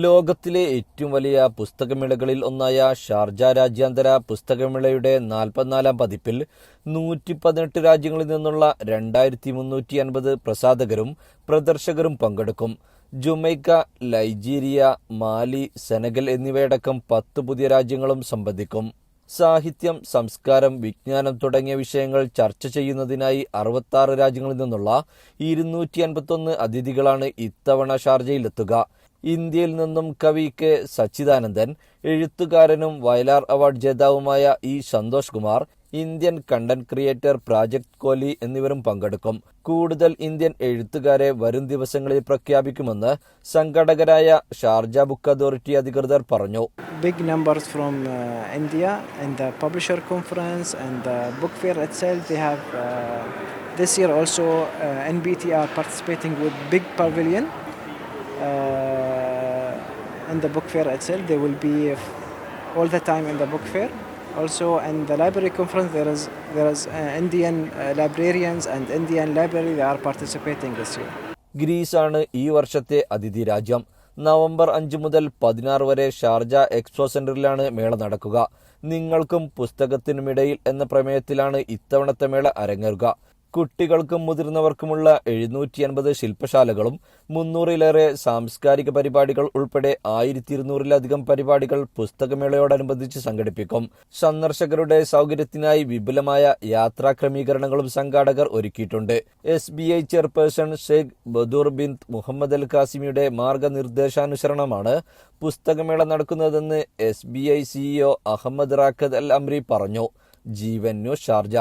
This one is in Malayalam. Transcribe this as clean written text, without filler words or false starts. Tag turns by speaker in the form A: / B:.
A: ലോകത്തിലെ ഏറ്റവും വലിയ പുസ്തകമേളകളിൽ ഒന്നായ ഷാർജ രാജ്യാന്തര പുസ്തകമേളയുടെ 44-ാം പതിപ്പിൽ 118 രാജ്യങ്ങളിൽ നിന്നുള്ള 2350 പ്രസാധകരും പ്രദർശകരും പങ്കെടുക്കും. ജമൈക്ക, നൈജീരിയ, മാലി, സെനഗൽ എന്നിവയടക്കം 10 പുതിയ രാജ്യങ്ങളും സംബന്ധിക്കും. സാഹിത്യം, സംസ്കാരം, വിജ്ഞാനം തുടങ്ങിയ വിഷയങ്ങൾ ചർച്ച ചെയ്യുന്നതിനായി 66 രാജ്യങ്ങളിൽ നിന്നുള്ള 251 അതിഥികളാണ് ഇത്തവണ ഷാർജയിലെത്തുക. ഇന്ത്യയിൽ നിന്നും കവി കെ സച്ചിദാനന്ദൻ, എഴുത്തുകാരനും വയലാർ അവാർഡ് ജേതാവുമായ E Santhosh Kumar, Indian content creator Prajakta Koli എന്നിവരും പങ്കെടുക്കും. കൂടുതൽ ഇന്ത്യൻ എഴുത്തുകാരെ വരും ദിവസങ്ങളിൽ പ്രഖ്യാപിക്കുമെന്ന് സംഘാടകരായ ഷാർജ ബുക്ക് അതോറിറ്റി അധികൃതർ പറഞ്ഞു.
B: Big numbers from India and the publisher conference and the book fair itself. They have this year also NBT are participating with big pavilion in the book fair itself. They will be all the time in the book fair. Also in the library conference there is Indian librarians and Indian library they are participating this year.
A: ഗ്രീസാണ് ഈ വർഷത്തെ അതിഥി രാജ്യം. നവംബർ 5 മുതൽ 16 വരെ ഷാർജ എക്സ്പോ സെന്ററിലാണ് മേള നടക്കുക. നിങ്ങൾക്കും പുസ്തകത്തിനുമിടയിൽ എന്ന പ്രമേയത്തിലാണ് ഇത്തവണത്തെ മേള അരങ്ങേറുക. കുട്ടികൾക്കും മുതിർന്നവർക്കുമുള്ള 750 ശില്പശാലകളും 300-ലേറെ സാംസ്കാരിക പരിപാടികൾ ഉൾപ്പെടെ 1200-ലധികം പരിപാടികൾ പുസ്തകമേളയോടനുബന്ധിച്ച് സംഘടിപ്പിക്കും. സന്ദർശകരുടെ സൗകര്യത്തിനായി വിപുലമായ യാത്രാ ക്രമീകരണങ്ങളും സംഘാടകർ ഒരുക്കിയിട്ടുണ്ട്. SBI chairperson Sheikh Badr bin Muhammad Al ഖാസിമിയുടെ മാർഗനിർദ്ദേശാനുസരണമാണ് പുസ്തകമേള നടക്കുന്നതെന്ന് SBI CEO Ahmed Rakad Al Amri പറഞ്ഞു. Jeevan news Sharjah.